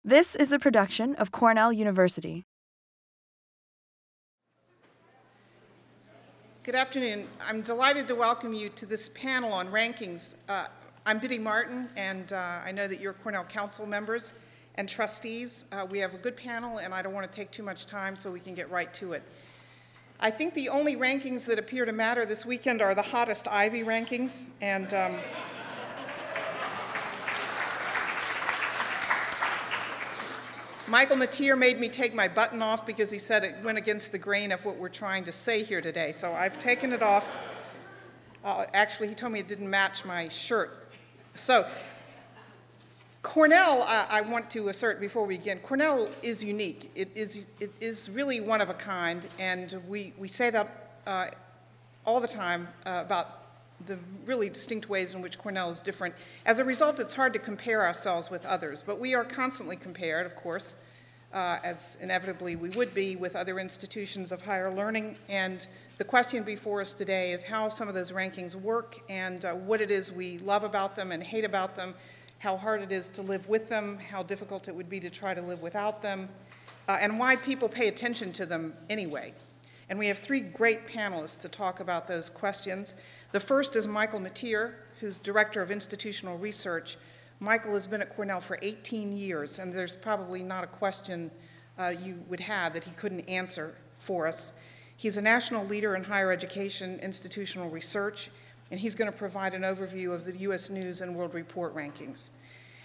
This is a production of Cornell University. Good afternoon. I'm delighted to welcome you to this panel on rankings. I'm Biddy Martin, and I know that you're Cornell Council members and trustees. We have a good panel, and I don't want to take too much time so we can get right to it. I think the only rankings that appear to matter this weekend are the hottest Ivy rankings, and Michael Mateer made me take my button off because he said it went against the grain of what we're trying to say here today. So I've taken it off. Actually, he told me it didn't match my shirt. So Cornell, I want to assert before we begin, Cornell is unique. It is really one of a kind, and we say that all the time about the really distinct ways in which Cornell is different. As a result, it's hard to compare ourselves with others, but we are constantly compared, of course, as inevitably we would be with other institutions of higher learning. And the question before us today is how some of those rankings work and what it is we love about them and hate about them, how hard it is to live with them, how difficult it would be to try to live without them, and why people pay attention to them anyway. And we have three great panelists to talk about those questions. The first is Michael Mateer, who's Director of Institutional Research. Michael has been at Cornell for 18 years, and there's probably not a question you would have that he couldn't answer for us. He's a national leader in higher education institutional research, and he's going to provide an overview of the U.S. News and World Report rankings.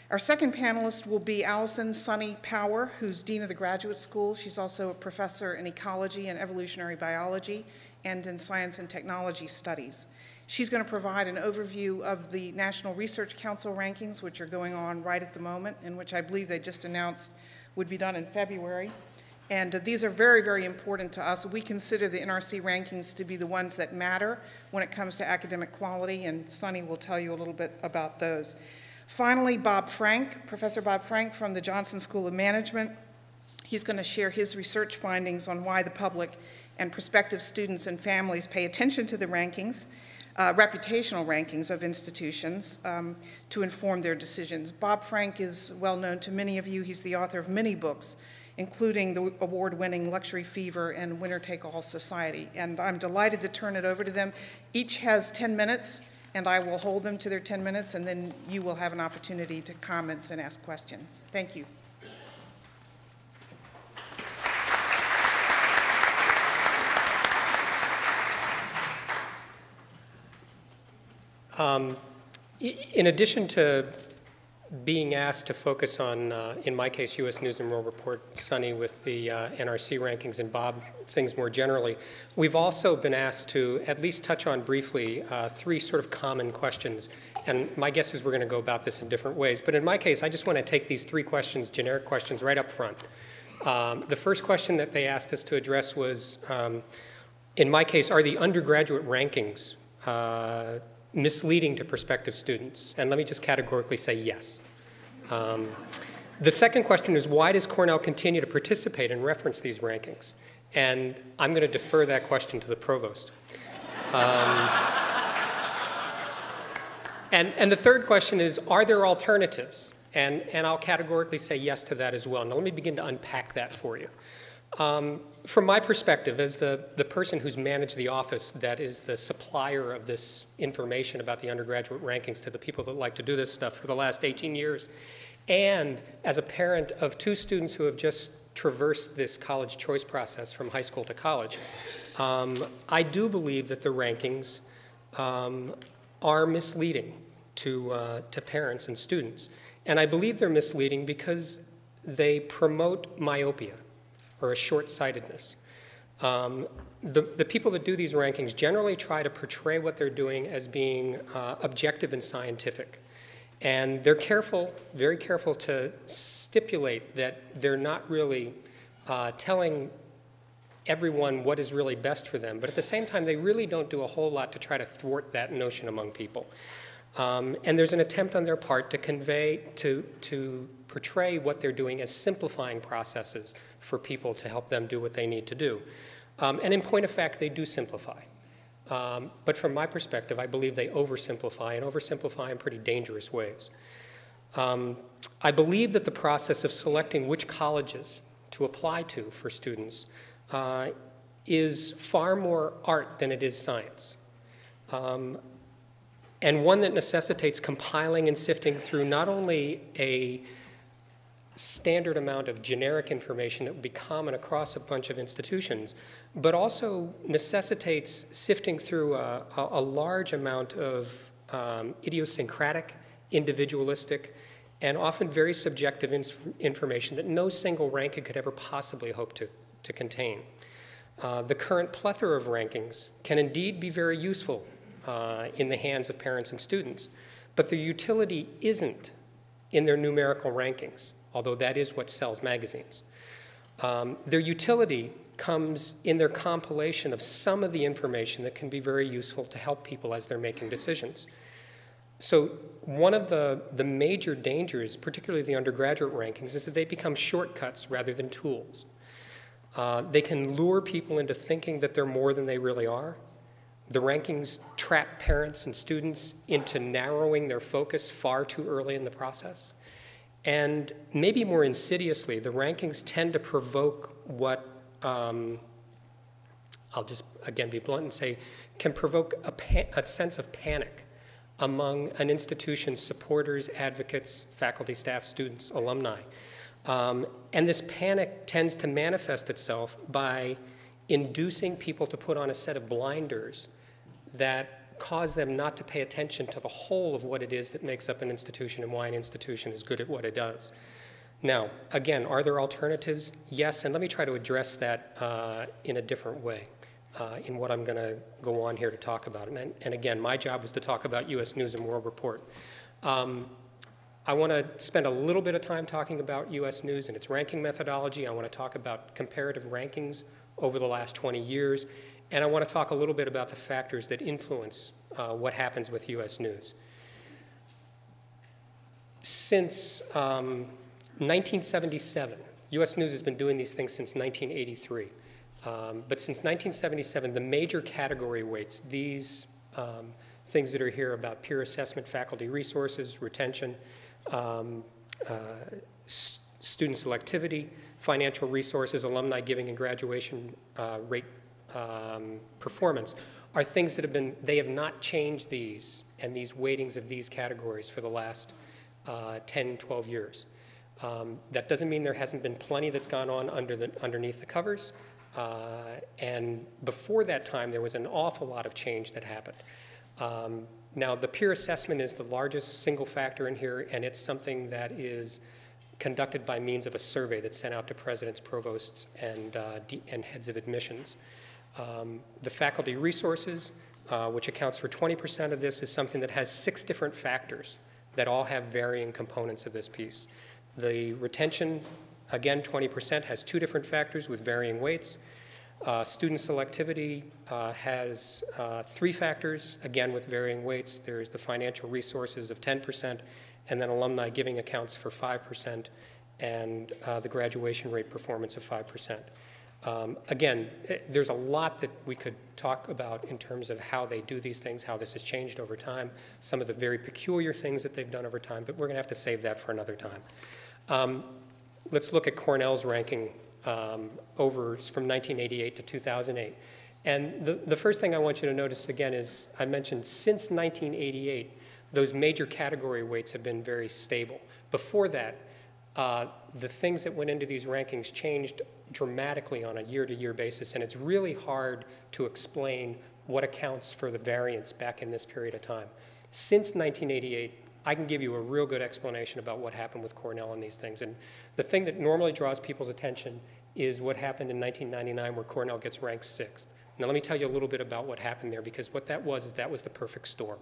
Our second panelist will be Allison Sunny Power, who's Dean of the Graduate School. She's also a professor in ecology and evolutionary biology and in science and technology studies. She's going to provide an overview of the National Research Council rankings, which are going on right at the moment, and which I believe they just announced would be done in February. And these are very, very important to us. We consider the NRC rankings to be the ones that matter when it comes to academic quality, and Sunny will tell you a little bit about those. Finally, Bob Frank, Professor Bob Frank from the Johnson School of Management. He's going to share his research findings on why the public and prospective students and families pay attention to the rankings, reputational rankings of institutions to inform their decisions. Bob Frank is well known to many of you. He's the author of many books, including the award-winning Luxury Fever and Winner-Take-All Society. And I'm delighted to turn it over to them. Each has 10 minutes. And I will hold them to their 10 minutes, and then you will have an opportunity to comment and ask questions. Thank you. In addition to being asked to focus on, in my case, U.S. News and World Report, Sunny with the NRC rankings, and Bob, things more generally, we've also been asked to at least touch on briefly three sort of common questions. And my guess is we're going to go about this in different ways. But in my case, I just want to take these three questions, generic questions, right up front. The first question that they asked us to address was, in my case, are the undergraduate rankings misleading to prospective students? And let me just categorically say yes. The second question is, why does Cornell continue to participate and reference these rankings? And I'm going to defer that question to the provost. And the third question is, are there alternatives? And I'll categorically say yes to that as well. Now let me begin to unpack that for you. From my perspective, as the person who's managed the office that is the supplier of this information about the undergraduate rankings to the people that like to do this stuff for the last 18 years, and as a parent of two students who have just traversed this college choice process from high school to college, I do believe that the rankings are misleading to parents and students. And I believe they're misleading because they promote myopia, or a short-sightedness. The people that do these rankings generally try to portray what they're doing as being objective and scientific. And they're careful, very careful to stipulate that they're not really telling everyone what is really best for them. But at the same time, they really don't do a whole lot to try to thwart that notion among people. And there's an attempt on their part to convey, to portray what they're doing as simplifying processes for people to help them do what they need to do. And in point of fact, they do simplify. But from my perspective, I believe they oversimplify, and oversimplify in pretty dangerous ways. I believe that the process of selecting which colleges to apply to for students is far more art than it is science. And one that necessitates compiling and sifting through not only a standard amount of generic information that would be common across a bunch of institutions, but also necessitates sifting through a large amount of idiosyncratic, individualistic, and often very subjective information that no single ranking could ever possibly hope to contain. The current plethora of rankings can indeed be very useful in the hands of parents and students, but their utility isn't in their numerical rankings, although that is what sells magazines. Their utility comes in their compilation of some of the information that can be very useful to help people as they're making decisions. So one of the major dangers, particularly the undergraduate rankings, is that they become shortcuts rather than tools. They can lure people into thinking that they're more than they really are. The rankings trap parents and students into narrowing their focus far too early in the process. And maybe more insidiously, the rankings tend to provoke what, I'll just again be blunt and say, can provoke a sense of panic among an institution's supporters, advocates, faculty, staff, students, alumni. And this panic tends to manifest itself by inducing people to put on a set of blinders that cause them not to pay attention to the whole of what it is that makes up an institution and why an institution is good at what it does. Now, again, are there alternatives? Yes, and let me try to address that in a different way in what I'm going to go on here to talk about. And again, my job was to talk about U.S. News and World Report. I want to spend a little bit of time talking about U.S. News and its ranking methodology. I want to talk about comparative rankings over the last 20 years. And I want to talk a little bit about the factors that influence what happens with U.S. News. Since 1977, U.S. News has been doing these things since 1983. But since 1977, the major category weights, these things that are here about peer assessment, faculty resources, retention, student selectivity, financial resources, alumni giving and graduation rate performance, are things that they have not changed these and these weightings of these categories for the last 10, 12 years. That doesn't mean there hasn't been plenty that's gone on underneath the covers. And before that time, there was an awful lot of change that happened. Now, the peer assessment is the largest single factor in here, and it's something that is conducted by means of a survey that's sent out to presidents, provosts, and heads of admissions. The faculty resources, which accounts for 20% of this, is something that has 6 different factors that all have varying components of this piece. The retention, again, 20%, has 2 different factors with varying weights. Student selectivity has 3 factors, again with varying weights. There's the financial resources of 10%, and then alumni giving accounts for 5%, and the graduation rate performance of 5%. Again, there's a lot that we could talk about in terms of how they do these things, how this has changed over time, some of the very peculiar things that they've done over time, but we're going to have to save that for another time. Let's look at Cornell's ranking from 1988 to 2008. And the first thing I want you to notice again is I mentioned since 1988, those major category weights have been very stable. Before that, the things that went into these rankings changed dramatically on a year-to-year basis, and it's really hard to explain what accounts for the variance back in this period of time. Since 1988, I can give you a real good explanation about what happened with Cornell and these things. And the thing that normally draws people's attention is what happened in 1999 where Cornell gets ranked 6th. Now let me tell you a little bit about what happened there, because what that was is that was the perfect storm.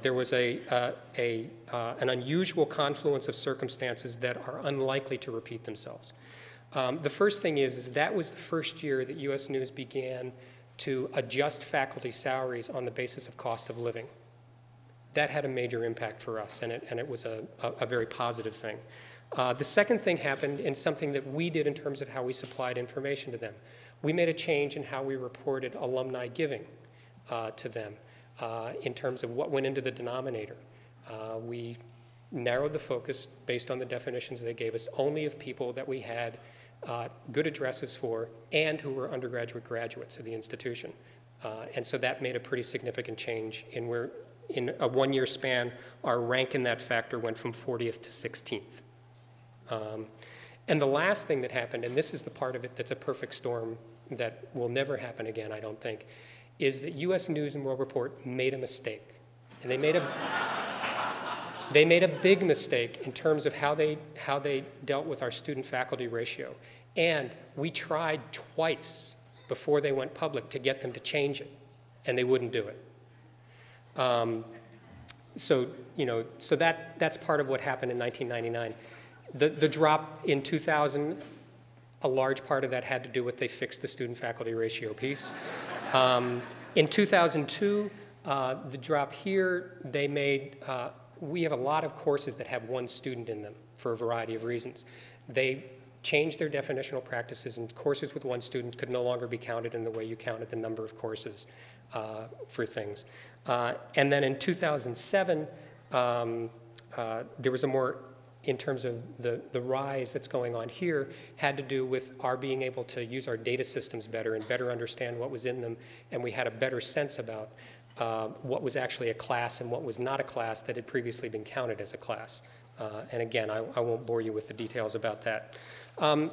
There was an unusual confluence of circumstances that are unlikely to repeat themselves. The first thing is that was the first year that U.S. News began to adjust faculty salaries on the basis of cost of living. That had a major impact for us, and it was a very positive thing. The second thing happened in something that we did in terms of how we supplied information to them. We made a change in how we reported alumni giving to them in terms of what went into the denominator. We narrowed the focus based on the definitions they gave us only of people that we had good addresses for and who were undergraduate graduates of the institution. And so that made a pretty significant change in where, in a one-year span, our rank in that factor went from 40th to 16th. And the last thing that happened, and this is the part of it that's a perfect storm that will never happen again, I don't think, is that U.S. News and World Report made a mistake. And they made a big mistake in terms of how they dealt with our student-faculty ratio. And we tried twice before they went public to get them to change it, and they wouldn't do it. So that's part of what happened in 1999. The drop in 2000, a large part of that had to do with they fixed the student-faculty ratio piece. In 2002, the drop here, they made, we have a lot of courses that have one student in them for a variety of reasons. They changed their definitional practices, and courses with one student could no longer be counted in the way you counted the number of courses for things. And then in 2007, there was a more, in terms of the rise that's going on here, had to do with our being able to use our data systems better and better understand what was in them, and we had a better sense about what was actually a class and what was not a class that had previously been counted as a class. And again, I won't bore you with the details about that. But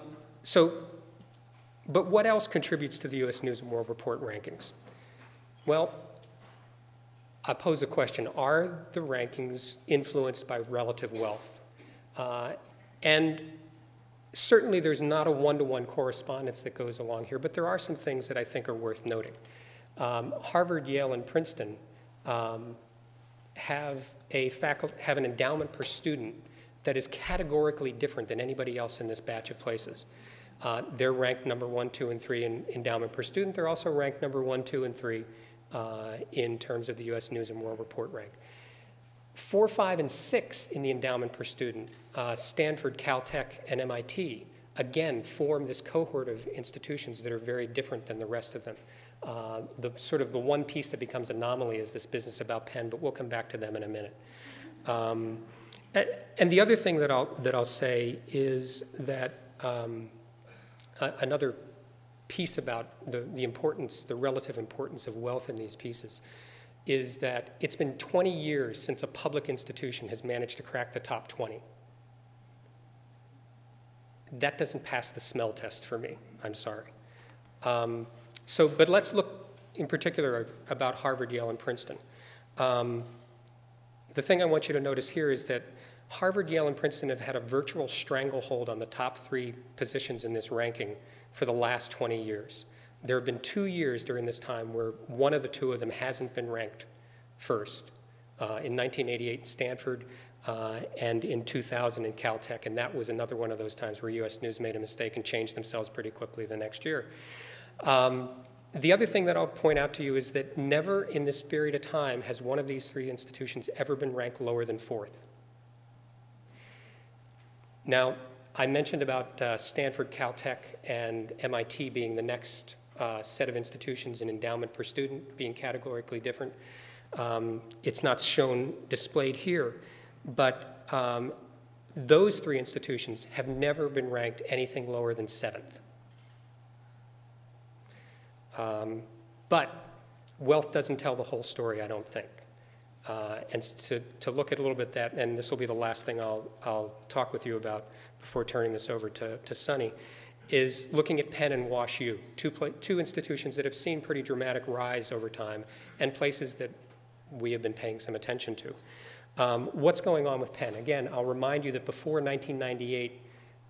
what else contributes to the U.S. News and World Report rankings? Well, I pose a question. Are the rankings influenced by relative wealth? And certainly there's not a one-to-one correspondence that goes along here, but there are some things that I think are worth noting. Harvard, Yale, and Princeton have an endowment per student that is categorically different than anybody else in this batch of places. They're ranked number 1, 2, and 3 in endowment per student. They're also ranked number 1, 2, and 3 in terms of the U.S. News and World Report rank. 4, 5, and 6 in the endowment per student, Stanford, Caltech, and MIT, again, form this cohort of institutions that are very different than the rest of them. The sort of the one piece that becomes anomaly is this business about Penn, but we'll come back to them in a minute. And the other thing that I'll say is that another piece about the importance, the relative importance of wealth in these pieces is that it's been 20 years since a public institution has managed to crack the top 20. That doesn't pass the smell test for me, I'm sorry. But let's look in particular about Harvard, Yale, and Princeton. The thing I want you to notice here is that Harvard, Yale, and Princeton have had a virtual stranglehold on the top 3 positions in this ranking for the last 20 years. There have been 2 years during this time where one of the 2 of them hasn't been ranked first. In 1988, Stanford, and in 2000 in Caltech, and that was another one of those times where U.S. News made a mistake and changed themselves pretty quickly the next year. The other thing that I'll point out to you is that never in this period of time has one of these 3 institutions ever been ranked lower than 4th. Now, I mentioned about Stanford, Caltech, and MIT being the next set of institutions in endowment per student being categorically different. It's not shown displayed here, but those 3 institutions have never been ranked anything lower than 7th. But wealth doesn't tell the whole story, I don't think. And to look at a little bit that, and this will be the last thing I'll talk with you about before turning this over to Sunny, is looking at Penn and WashU, two institutions that have seen pretty dramatic rise over time and places that we have been paying some attention to. What's going on with Penn? Again, I'll remind you that before 1998,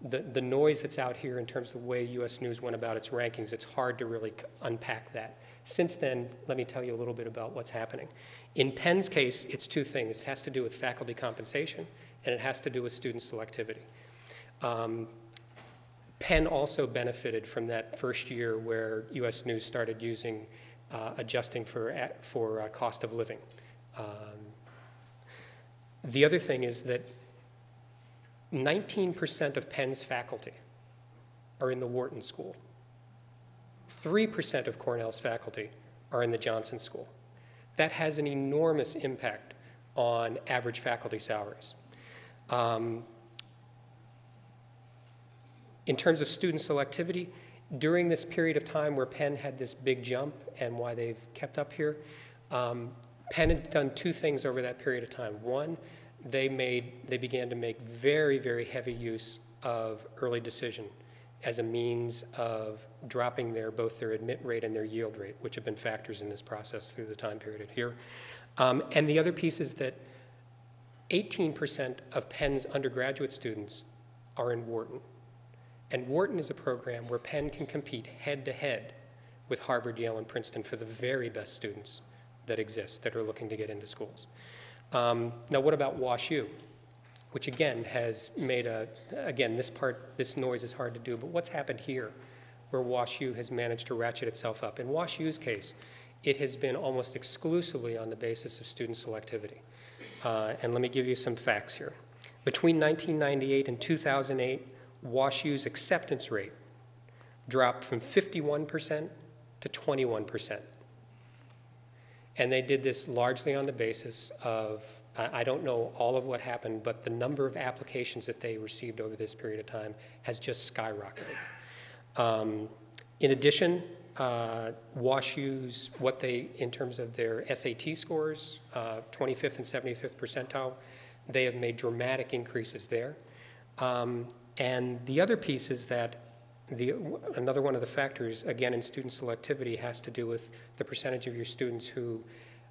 the noise that's out here in terms of the way U.S. News went about its rankings, it's hard to really unpack that. Since then, let me tell you a little bit about what's happening. In Penn's case, it's 2 things. It has to do with faculty compensation, and it has to do with student selectivity. Penn also benefited from that first year where U.S. News started using adjusting for cost of living. The other thing is that 19% of Penn's faculty are in the Wharton School. 3% of Cornell's faculty are in the Johnson School. That has an enormous impact on average faculty salaries. In terms of student selectivity, during this period of time where Penn had this big jump and why they've kept up here, Penn had done two things over that period of time. One, they began to make very, very heavy use of early decision as a means of dropping both their admit rate and their yield rate, which have been factors in this process through the time period here. And the other piece is that 18% of Penn's undergraduate students are in Wharton. And Wharton is a program where Penn can compete head-to-head with Harvard, Yale, and Princeton for the very best students that exist, that are looking to get into schools. Now, what about WashU? Which again has made this noise is hard to do, but what's happened here where WashU has managed to ratchet itself up? In WashU's case, it has been almost exclusively on the basis of student selectivity. And let me give you some facts here. Between 1998 and 2008, WashU's acceptance rate dropped from 51% to 21%. And they did this largely on the basis of, I don't know all of what happened, but the number of applications that they received over this period of time has just skyrocketed. In addition, WashU's, in terms of their SAT scores, 25th and 75th percentile, they have made dramatic increases there. And the other piece is that another one of the factors, again, in student selectivity has to do with the percentage of your students who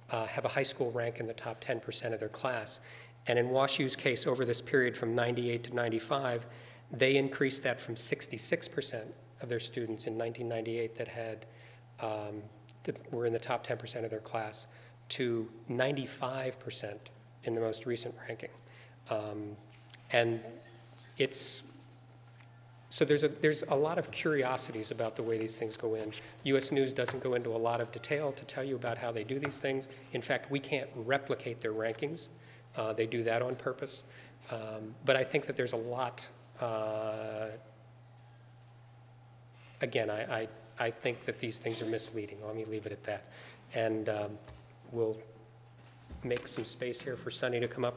have a high school rank in the top 10% of their class. And in WashU's case, over this period from 98 to 95, they increased that from 66% of their students in 1998 that were in the top 10% of their class to 95% in the most recent ranking. And so there's a lot of curiosities about the way these things go in. US News doesn't go into a lot of detail to tell you about how they do these things. In fact, we can't replicate their rankings. They do that on purpose. But I think that there's a lot, again, I think that these things are misleading. Let me leave it at that. And we'll make some space here for Sunny to come up.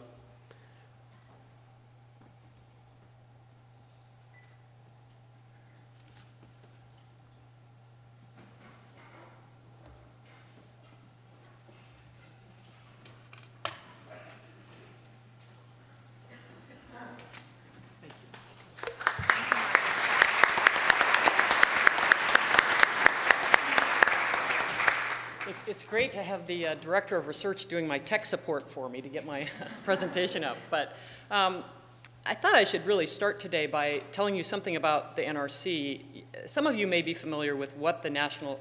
It's great to have the Director of Research doing my tech support for me to get my presentation up. But I thought I should really start today by telling you something about the NRC. Some of you may be familiar with what the National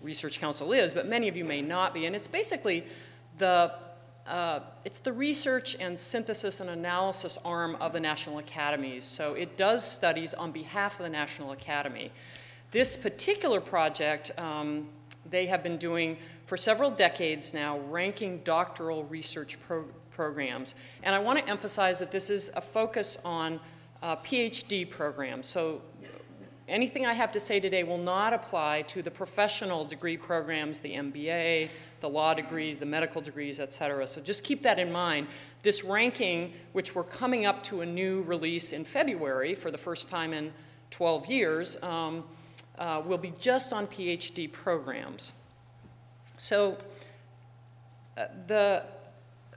Research Council is, but many of you may not be. And it's basically it's the research and synthesis and analysis arm of the National Academies. So it does studies on behalf of the National Academy. This particular project, they have been doing for several decades now, ranking doctoral research programs. And I want to emphasize that this is a focus on PhD programs. So anything I have to say today will not apply to the professional degree programs, the MBA, the law degrees, the medical degrees, et cetera. So just keep that in mind. This ranking, which we're coming up to a new release in February for the first time in 12 years, will be just on PhD programs. So the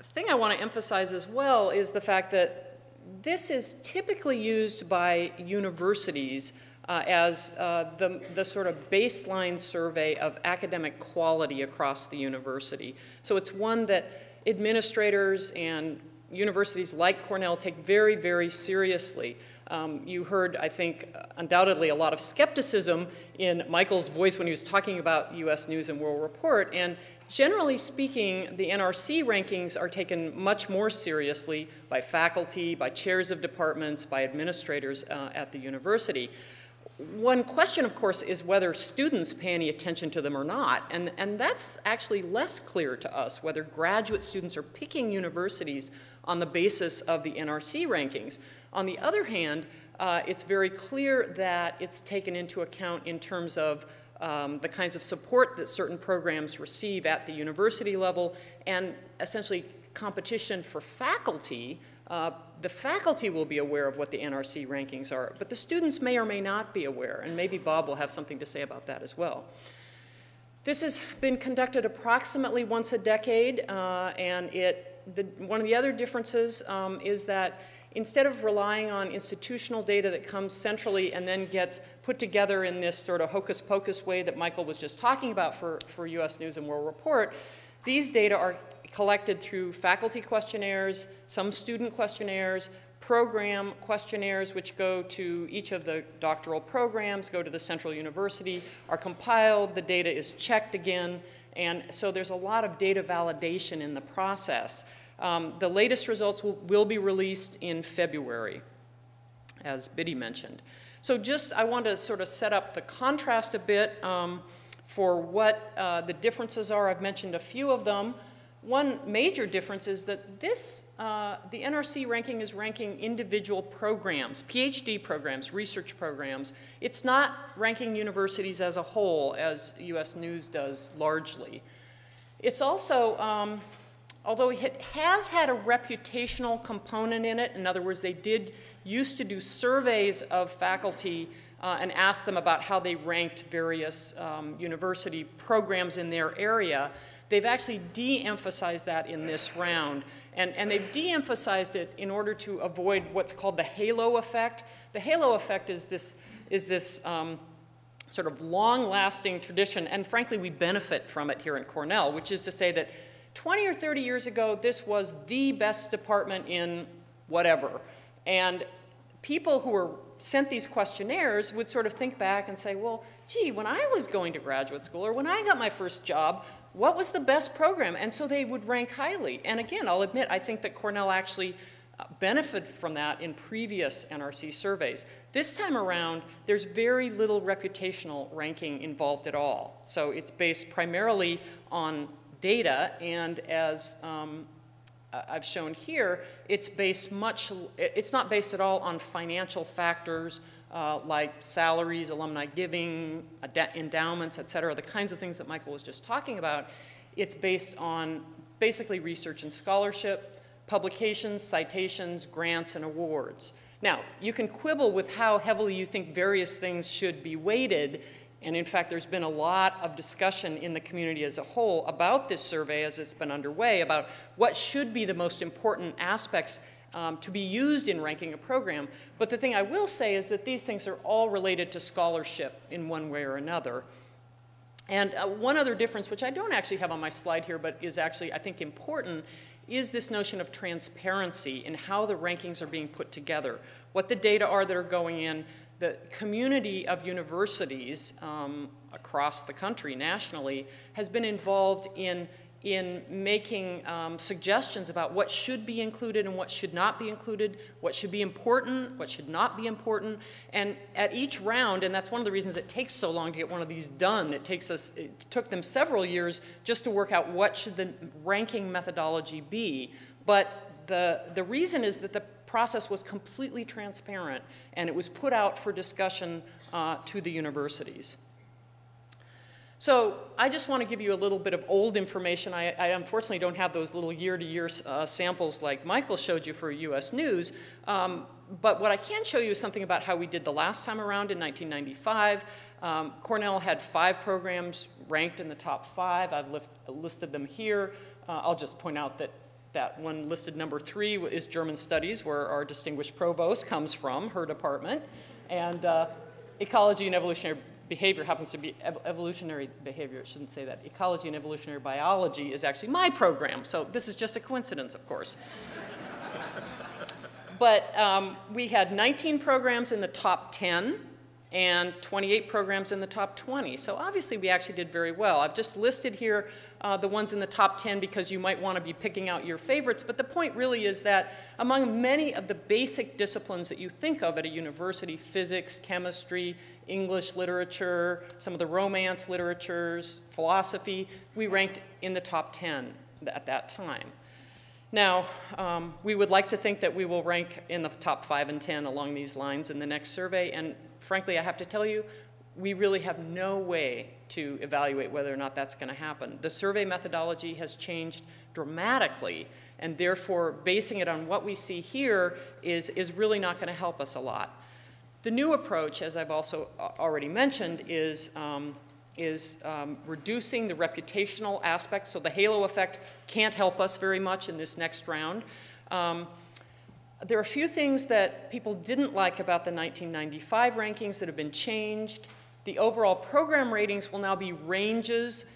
thing I want to emphasize as well is the fact that this is typically used by universities as the sort of baseline survey of academic quality across the university. So it's one that administrators and universities like Cornell take very, very seriously. You heard, I think, undoubtedly a lot of skepticism in Michael's voice when he was talking about US News and World Report. And generally speaking, the NRC rankings are taken much more seriously by faculty, by chairs of departments, by administrators at the university. One question, of course, is whether students pay any attention to them or not. And that's actually less clear to us, whether graduate students are picking universities on the basis of the NRC rankings. On the other hand, it's very clear that it's taken into account in terms of the kinds of support that certain programs receive at the university level and essentially competition for faculty The faculty will be aware of what the NRC rankings are, but the students may or may not be aware, and maybe Bob will have something to say about that as well. This has been conducted approximately once a decade, and one of the other differences is that instead of relying on institutional data that comes centrally and then gets put together in this sort of hocus pocus way that Michael was just talking about for U.S. News and World Report, these data are collected through faculty questionnaires, some student questionnaires, program questionnaires which go to each of the doctoral programs, go to the central university, are compiled, the data is checked again, and so there's a lot of data validation in the process. The latest results will be released in February, as Biddy mentioned. So I want to sort of set up the contrast a bit for what the differences are. I've mentioned a few of them. One major difference is that the NRC ranking is ranking individual programs, PhD programs, research programs. It's not ranking universities as a whole, as U.S. News does largely. It's also, although it has had a reputational component in it, in other words, they used to do surveys of faculty and ask them about how they ranked various university programs in their area. They've actually de-emphasized that in this round, and they've de-emphasized it in order to avoid what's called the halo effect. The halo effect is this sort of long-lasting tradition, and frankly, we benefit from it here at Cornell, which is to say that 20 or 30 years ago, this was the best department in whatever, and people who were sent these questionnaires would sort of think back and say, well, gee, when I was going to graduate school or when I got my first job, what was the best program? And so they would rank highly. And again, I'll admit, I think that Cornell actually benefited from that in previous NRC surveys. This time around, there's very little reputational ranking involved at all. So it's based primarily on data, and as I've shown here, it's not based at all on financial factors like salaries, alumni giving, endowments, et cetera, the kinds of things that Michael was just talking about. It's based on basically research and scholarship, publications, citations, grants, and awards. Now, you can quibble with how heavily you think various things should be weighted, and in fact, there's been a lot of discussion in the community as a whole about this survey as it's been underway, about what should be the most important aspects to be used in ranking a program. But the thing I will say is that these things are all related to scholarship in one way or another. And one other difference, which I don't actually have on my slide here, but is actually, I think, important, is this notion of transparency in how the rankings are being put together, what the data are that are going in. The community of universities across the country, nationally, has been involved in making suggestions about what should be included and what should not be included, what should be important, what should not be important. And at each round, and that's one of the reasons it takes so long to get one of these done, it took them several years just to work out what should the ranking methodology be. But the reason is that the process was completely transparent, and it was put out for discussion to the universities. So I just want to give you a little bit of old information. I unfortunately don't have those little year-to-year samples like Michael showed you for U.S. News, but what I can show you is something about how we did the last time around in 1995. Cornell had 5 programs ranked in the top 5. I've listed them here. I'll just point out that one listed number 3 is German Studies, where our distinguished provost comes from, her department. And Ecology and Evolutionary Behavior happens to be evolutionary behavior. I shouldn't say that. Ecology and Evolutionary Biology is actually my program. So this is just a coincidence, of course. But we had 19 programs in the top 10 and 28 programs in the top 20. So obviously we actually did very well. I've just listed here the ones in the top 10 because you might want to be picking out your favorites, but the point really is that among many of the basic disciplines that you think of at a university, physics, chemistry, English literature, some of the Romance literatures, philosophy, we ranked in the top 10 at that time. Now, we would like to think that we will rank in the top 5 and 10 along these lines in the next survey, and frankly, I have to tell you, we really have no way to evaluate whether or not that's going to happen. The survey methodology has changed dramatically, and therefore basing it on what we see here is really not going to help us a lot. The new approach, as I've also already mentioned, is reducing the reputational aspects, so the halo effect can't help us very much in this next round. There are a few things that people didn't like about the 1995 rankings that have been changed. The overall program ratings will now be ranges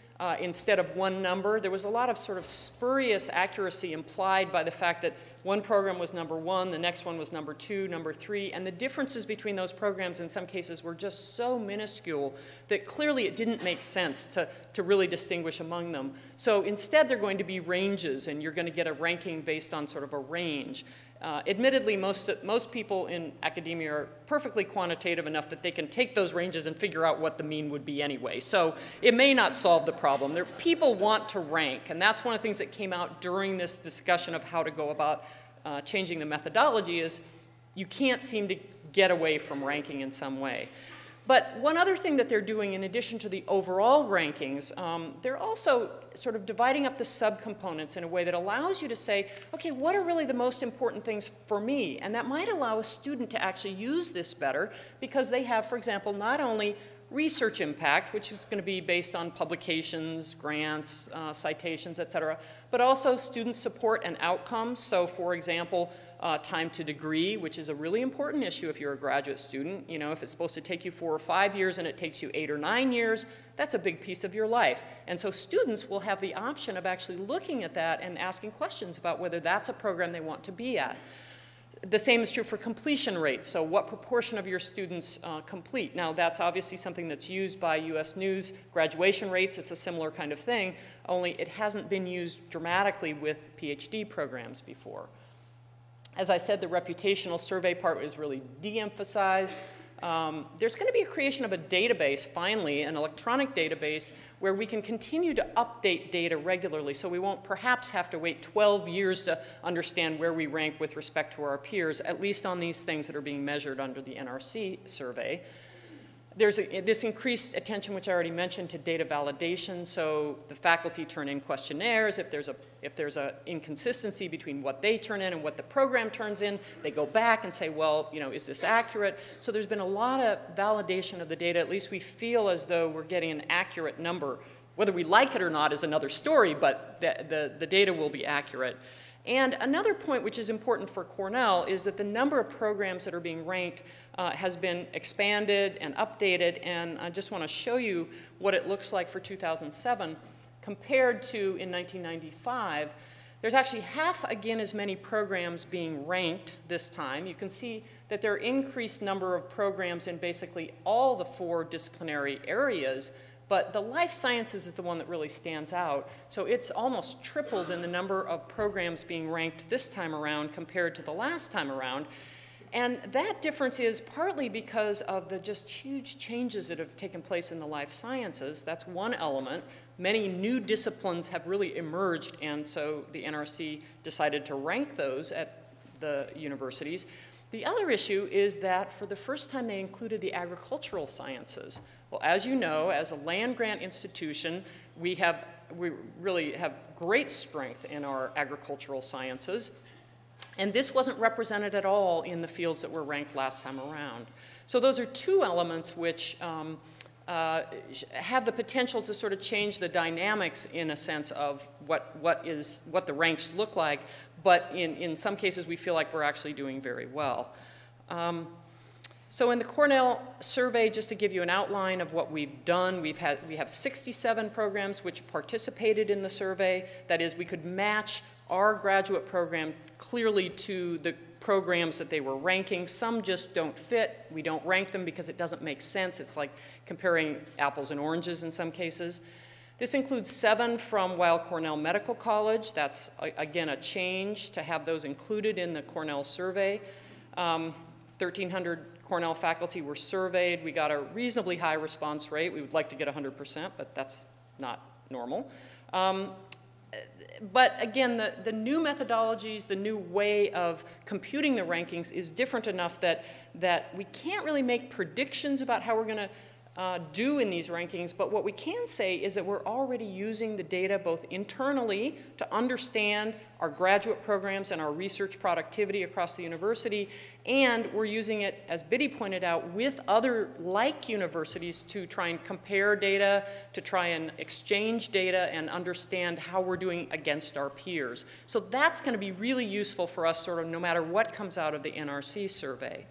instead of one number. There was a lot of sort of spurious accuracy implied by the fact that one program was number 1, the next one was number 2, number 3, and the differences between those programs in some cases were just so minuscule that clearly it didn't make sense to really distinguish among them. So instead they're going to be ranges, and you're going to get a ranking based on sort of a range. Admittedly, most people in academia are perfectly quantitative enough that they can take those ranges and figure out what the mean would be anyway. So it may not solve the problem. People want to rank, and that's one of the things that came out during this discussion of how to go about changing the methodology is you can't seem to get away from ranking in some way. But one other thing that they're doing in addition to the overall rankings, they're also sort of dividing up the subcomponents in a way that allows you to say, okay, what are really the most important things for me? And that might allow a student to actually use this better because they have, for example, not only research impact, which is going to be based on publications, grants, citations, et cetera, but also student support and outcomes. So for example, time to degree, which is a really important issue if you're a graduate student. You know, if it's supposed to take you 4 or 5 years and it takes you 8 or 9 years, that's a big piece of your life. And so students will have the option of actually looking at that and asking questions about whether that's a program they want to be at. The same is true for completion rates. So what proportion of your students complete? Now that's obviously something that's used by US News. Graduation rates, it's a similar kind of thing, only it hasn't been used dramatically with PhD programs before. As I said, the reputational survey part is really de-emphasized. There's going to be a creation of a database, finally, an electronic database, where we can continue to update data regularly, so we won't perhaps have to wait 12 years to understand where we rank with respect to our peers, at least on these things that are being measured under the NRC survey. There's this increased attention, which I already mentioned, to data validation. So the faculty turn in questionnaires. If there's a inconsistency between what they turn in and what the program turns in, they go back and say, well, you know, is this accurate? So there's been a lot of validation of the data. At least we feel as though we're getting an accurate number. Whether we like it or not is another story, but the data will be accurate. And another point which is important for Cornell is that the number of programs that are being ranked has been expanded and updated, and I just want to show you what it looks like for 2007 compared to in 1995. There's actually half again as many programs being ranked this time. You can see that there are increased number of programs in basically all the 4 disciplinary areas, but the life sciences is the one that really stands out. So it's almost tripled in the number of programs being ranked this time around compared to the last time around. And that difference is partly because of the just huge changes that have taken place in the life sciences. That's one element. Many new disciplines have really emerged, and so the NRC decided to rank those at the universities. The other issue is that for the first time they included the agricultural sciences. Well, as you know, as a land-grant institution, we really have great strength in our agricultural sciences, and this wasn't represented at all in the fields that were ranked last time around. So those are 2 elements which have the potential to sort of change the dynamics in a sense of what the ranks look like, but in some cases we feel like we're actually doing very well. So in the Cornell survey, just to give you an outline of what we've done, we have 67 programs which participated in the survey. That is, we could match our graduate program clearly to the programs that they were ranking. Some just don't fit. We don't rank them because it doesn't make sense. It's like comparing apples and oranges in some cases. This includes 7 from Weill Cornell Medical College. That's, again, a change to have those included in the Cornell survey. 1,300 Cornell faculty were surveyed. We got a reasonably high response rate. We would like to get 100%, but that's not normal. But again, the new methodologies, the new way of computing the rankings is different enough that we can't really make predictions about how we're going to do in these rankings, but what we can say is that we're already using the data both internally to understand our graduate programs and our research productivity across the university, and we're using it, as Biddy pointed out, with other like universities to try and compare data, to try and exchange data and understand how we're doing against our peers. So that's going to be really useful for us sort of no matter what comes out of the NRC survey.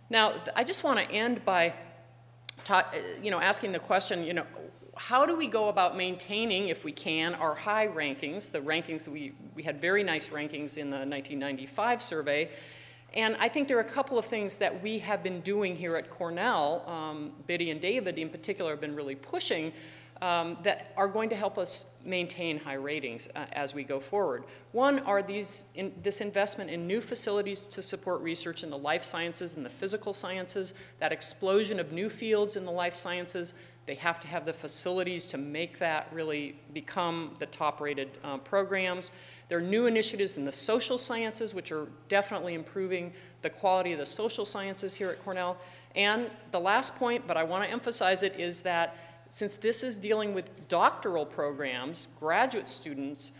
Now, I just want to end by asking the question, how do we go about maintaining, if we can, our high rankings, the rankings that we had very nice rankings in the 1995 survey. And I think there are a couple of things that we have been doing here at Cornell, Biddy and David in particular have been really pushing, that are going to help us maintain high ratings as we go forward. One are this investment in new facilities to support research in the life sciences and the physical sciences, that explosion of new fields in the life sciences. They have to have the facilities to make that really become the top-rated programs. There are new initiatives in the social sciences, which are definitely improving the quality of the social sciences here at Cornell. And the last point, but I want to emphasize it, is that since this is dealing with doctoral programs, graduate students,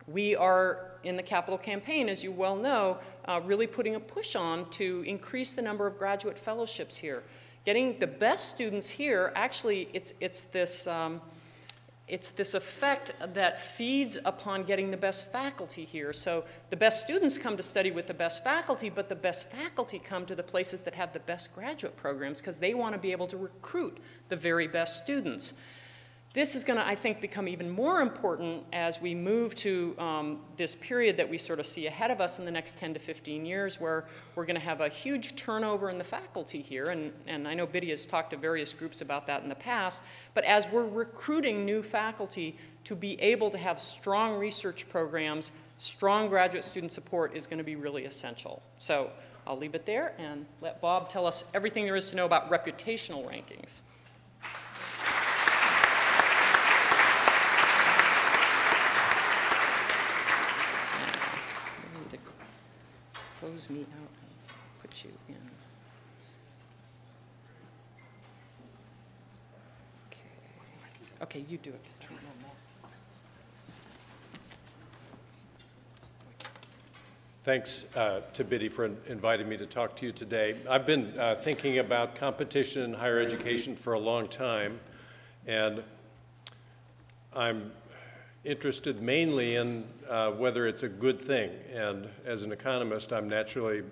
we are in the capital campaign, as you well know, really putting a push on to increase the number of graduate fellowships here. Getting the best students here, actually, it's this effect that feeds upon getting the best faculty here. So the best students come to study with the best faculty, but the best faculty come to the places that have the best graduate programs because they want to be able to recruit the very best students. This is going to, I think, become even more important as we move to this period that we sort of see ahead of us in the next 10 to 15 years, where we're going to have a huge turnover in the faculty here. And I know Biddy has talked to various groups about that in the past. But as we're recruiting new faculty to be able to have strong research programs, strong graduate student support is going to be really essential. So I'll leave it there and let Bob tell us everything there is to know about reputational rankings. Close me out and put you in. Okay, you do it. Thanks to Biddy for inviting me to talk to you today. I've been thinking about competition in higher education for a long time, and I'm interested mainly in whether it's a good thing. And as an economist, I'm naturally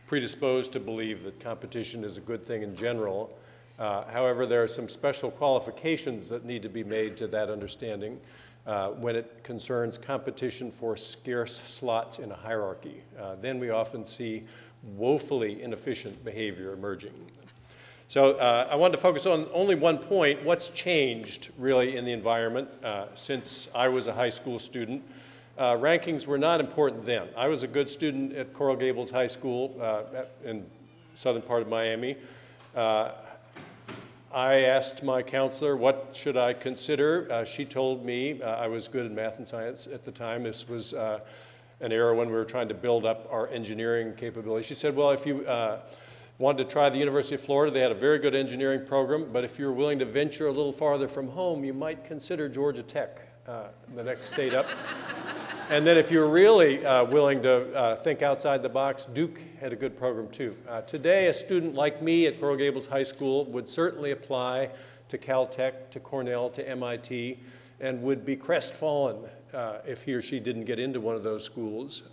predisposed to believe that competition is a good thing in general. However, there are some special qualifications that need to be made to that understanding when it concerns competition for scarce slots in a hierarchy. Then we often see woefully inefficient behavior emerging. So I wanted to focus on only one point: what's changed really in the environment since I was a high school student. Rankings were not important then. I was a good student at Coral Gables High School in southern part of Miami. I asked my counselor, what should I consider? She told me I was good in math and science at the time. This was an era when we were trying to build up our engineering capability. She said, well, if you wanted to try the University of Florida, they had a very good engineering program, but if you're willing to venture a little farther from home, you might consider Georgia Tech, the next state up. And then if you're really willing to think outside the box, Duke had a good program too. Today, a student like me at Coral Gables High School would certainly apply to Caltech, to Cornell, to MIT, and would be crestfallen if he or she didn't get into one of those schools.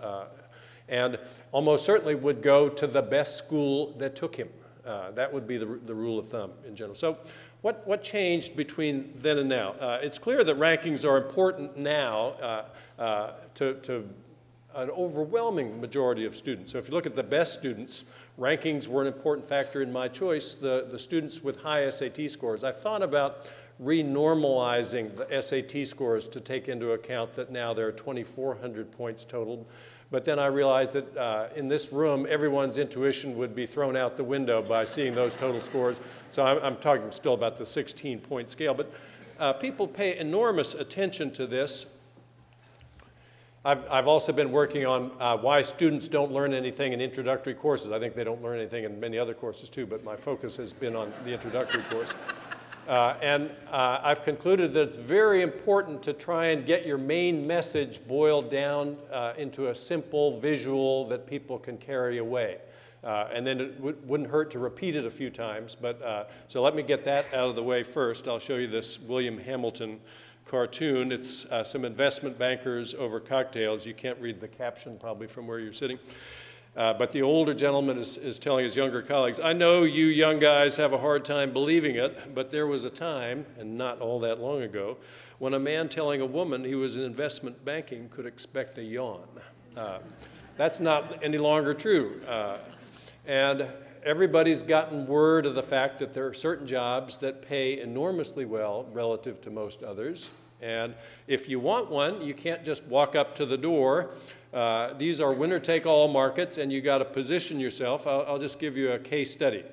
And almost certainly would go to the best school that took him. That would be the rule of thumb in general. So what changed between then and now? It's clear that rankings are important now to an overwhelming majority of students. So if you look at the best students, rankings were an important factor in my choice, the students with high SAT scores. I thought about renormalizing the SAT scores to take into account that now there are 2,400 points total. But then I realized that in this room, everyone's intuition would be thrown out the window by seeing those total scores. So I'm talking still about the 16-point scale. But people pay enormous attention to this. I've also been working on why students don't learn anything in introductory courses. I think they don't learn anything in many other courses too, but my focus has been on the introductory course. I've concluded that it's very important to try and get your main message boiled down into a simple visual that people can carry away. And then it wouldn't hurt to repeat it a few times. But so let me get that out of the way first. I'll show you this William Hamilton cartoon. It's some investment bankers over cocktails. You can't read the caption probably from where you're sitting. But the older gentleman is telling his younger colleagues, I know you young guys have a hard time believing it, but there was a time, and not all that long ago, when a man telling a woman he was in investment banking could expect a yawn. That's not any longer true. And everybody's gotten word of the fact that there are certain jobs that pay enormously well relative to most others. And if you want one, you can't just walk up to the door. These are winner-take-all markets, and you got to position yourself. I'll just give you a case study.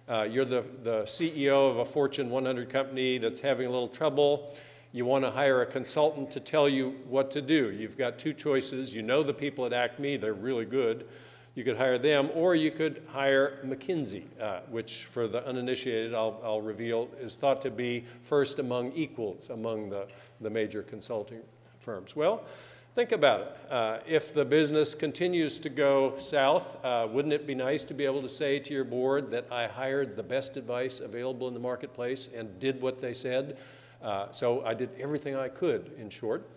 You're the CEO of a Fortune 100 company that's having a little trouble. You want to hire a consultant to tell you what to do. You've got two choices. You know the people at Acme, they're really good. You could hire them, or you could hire McKinsey, which for the uninitiated, I'll reveal, is thought to be first among equals among the major consulting firms. Well, think about it. If the business continues to go south, wouldn't it be nice to be able to say to your board that I hired the best advice available in the marketplace and did what they said? So I did everything I could, in short.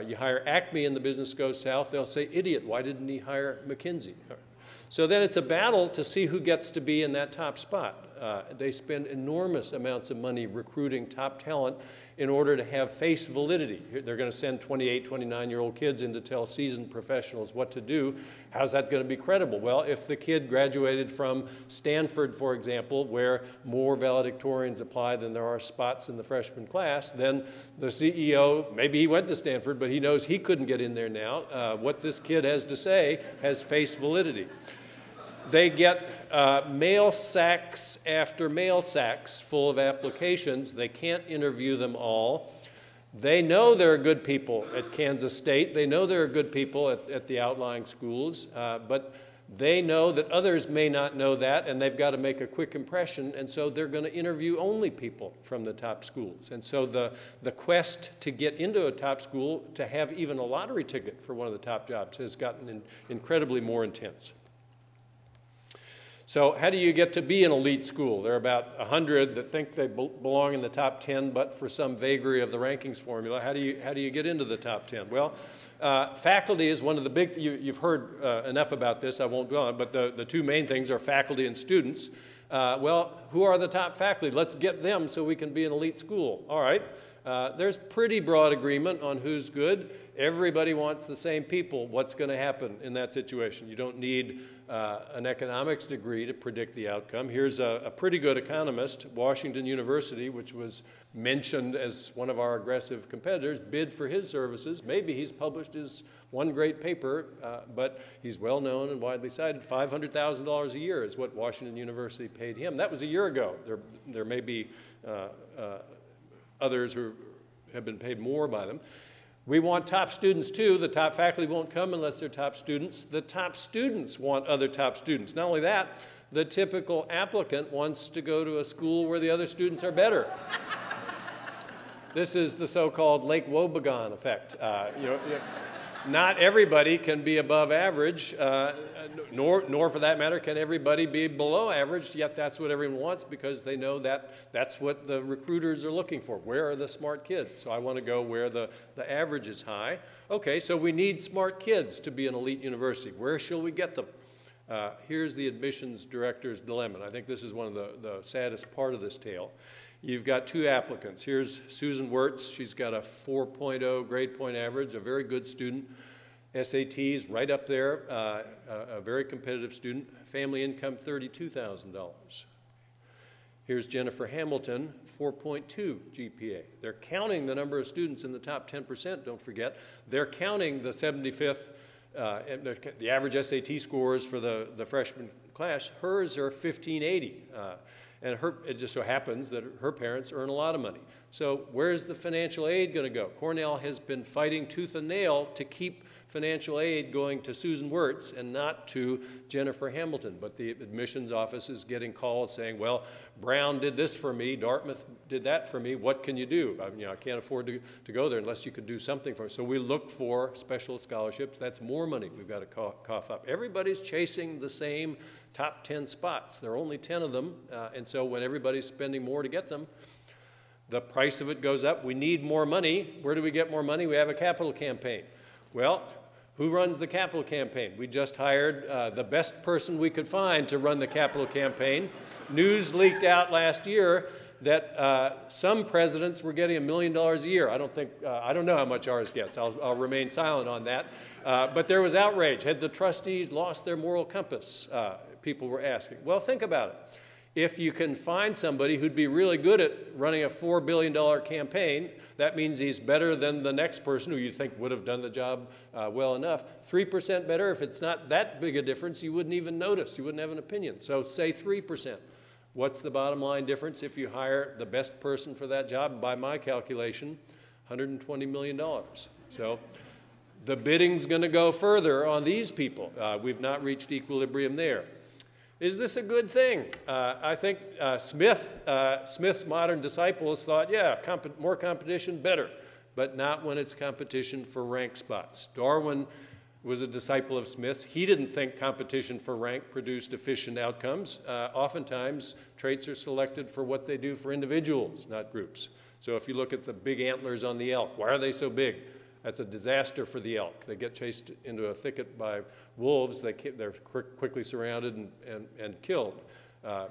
You hire Acme and the business goes south, they'll say, idiot, why didn't he hire McKinsey? So then it's a battle to see who gets to be in that top spot. They spend enormous amounts of money recruiting top talent in order to have face validity. They're going to send 28, 29-year-old kids in to tell seasoned professionals what to do. How's that going to be credible? Well, if the kid graduated from Stanford, for example, where more valedictorians apply than there are spots in the freshman class, then the CEO, maybe he went to Stanford, but he knows he couldn't get in there now. What this kid has to say has face validity. They get mail sacks after mail sacks full of applications. They can't interview them all. They know there are good people at Kansas State. They know there are good people at the outlying schools, but they know that others may not know that, and they've got to make a quick impression, and so they're going to interview only people from the top schools. And so the quest to get into a top school, to have even a lottery ticket for one of the top jobs, has gotten incredibly more intense. So how do you get to be an elite school? There are about 100 that think they belong in the top 10, but for some vagary of the rankings formula, how do you get into the top 10? Well, faculty is one of the big, you've heard enough about this, I won't go on, but the two main things are faculty and students. Well, who are the top faculty? Let's get them so we can be an elite school. All right, there's pretty broad agreement on who's good. Everybody wants the same people. What's going to happen in that situation? You don't need an economics degree to predict the outcome. Here's a pretty good economist, Washington University, which was mentioned as one of our aggressive competitors, bid for his services. Maybe he's published his one great paper, but he's well known and widely cited. $500,000 a year is what Washington University paid him. That was a year ago. There may be others who have been paid more by them. We want top students too. The top faculty won't come unless they're top students. The top students want other top students. Not only that, the typical applicant wants to go to a school where the other students are better. This is the so-called Lake Wobegon effect. Not everybody can be above average, nor for that matter can everybody be below average, yet that's what everyone wants because they know that that's what the recruiters are looking for. Where are the smart kids? So I want to go where the average is high. Okay, so we need smart kids to be an elite university. Where shall we get them? Here's the admissions director's dilemma. And I think this is one of the saddest part of this tale. You've got two applicants. Here's Susan Wirtz. She's got a 4.0 grade point average, a very good student. SATs right up there, a very competitive student. Family income, $32,000. Here's Jennifer Hamilton, 4.2 GPA. They're counting the number of students in the top 10%, don't forget. They're counting the 75th, the average SAT scores for the freshman class. Hers are 1580. And it just so happens that her parents earn a lot of money. So where's the financial aid going to go? Cornell has been fighting tooth and nail to keep financial aid going to Susan Wirtz and not to Jennifer Hamilton. But the admissions office is getting calls saying, well, Brown did this for me, Dartmouth did that for me, what can you do? I can't afford to go there unless you could do something for me. So we look for special scholarships. That's more money we've got to cough up. Everybody's chasing the same top 10 spots. There are only 10 of them, and so when everybody's spending more to get them, the price of it goes up. We need more money. Where do we get more money? We have a capital campaign. Well, who runs the capital campaign? We just hired the best person we could find to run the capital campaign. News leaked out last year that some presidents were getting $1 million a year. I don't know how much ours gets. I'll remain silent on that. But there was outrage. Had the trustees lost their moral compass? People were asking. Well, think about it. If you can find somebody who'd be really good at running a $4 billion campaign, that means he's better than the next person who you think would have done the job well enough. 3% better. If it's not that big a difference, you wouldn't even notice. You wouldn't have an opinion. So say 3%. What's the bottom line difference if you hire the best person for that job? By my calculation, $120 million. So the bidding's going to go further on these people. We've not reached equilibrium there. Is this a good thing? I think Smith's modern disciples thought, yeah, more competition, better, but not when it's competition for rank spots. Darwin was a disciple of Smith's. He didn't think competition for rank produced efficient outcomes. Oftentimes, traits are selected for what they do for individuals, not groups. So if you look at the big antlers on the elk, why are they so big? That's a disaster for the elk. They get chased into a thicket by wolves. They're quickly surrounded and killed.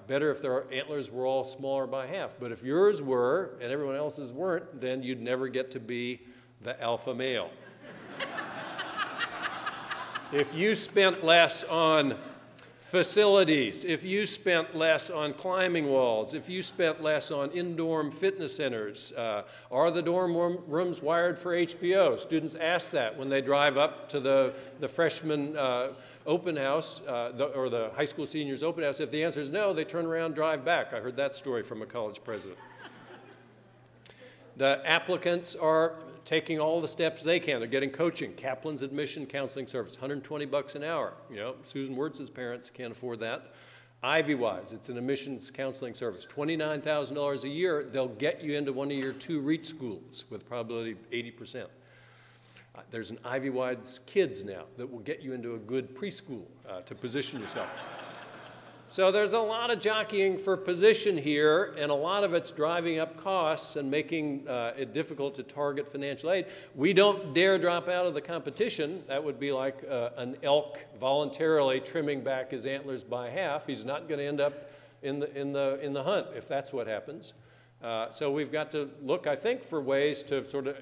Better if their antlers were all smaller by half. But if yours were and everyone else's weren't, then you'd never get to be the alpha male. If you spent less on facilities, if you spent less on climbing walls, if you spent less on indoor fitness centers, are the dorm rooms wired for HBO? Students ask that when they drive up to the freshman open house or the high school seniors open house. If the answer is no, they turn around and drive back. I heard that story from a college president. The applicants are taking all the steps they can. They're getting coaching, Kaplan's admission counseling service, $120 an hour. You know, Susan Wirtz's parents can't afford that. Ivy-Wise, it's an admissions counseling service, $29,000 a year. They'll get you into one of your 2 REACH schools with probability 80%. There's an Ivy-Wise Kids now that will get you into a good preschool to position yourself. So there's a lot of jockeying for position here, and a lot of it's driving up costs and making it difficult to target financial aid. We don't dare drop out of the competition. That would be like an elk voluntarily trimming back his antlers by half. He's not going to end up in the hunt if that's what happens. So we've got to look, I think, for ways to sort of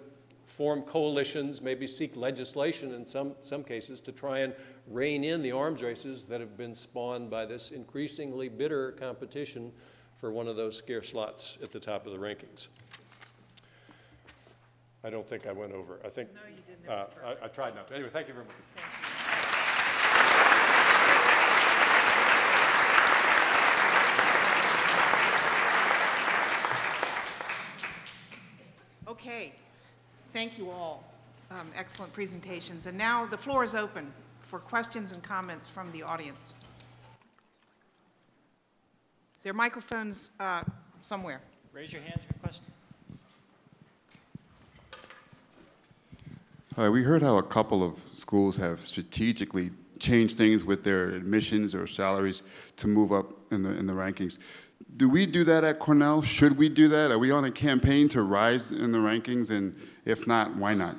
form coalitions, maybe seek legislation in some cases to try and rein in the arms races that have been spawned by this increasingly bitter competition for one of those scarce slots at the top of the rankings. I don't think I went over. I think no, you didn't. I tried not to. Anyway, thank you very much. Okay. Thank you all. Excellent presentations. And now the floor is open for questions and comments from the audience. There are microphones somewhere. Raise your hands for questions. Hi, we heard how a couple of schools have strategically changed things with their admissions or salaries to move up in the rankings. Do we do that at Cornell? Should we do that? Are we on a campaign to rise in the rankings? And if not, why not?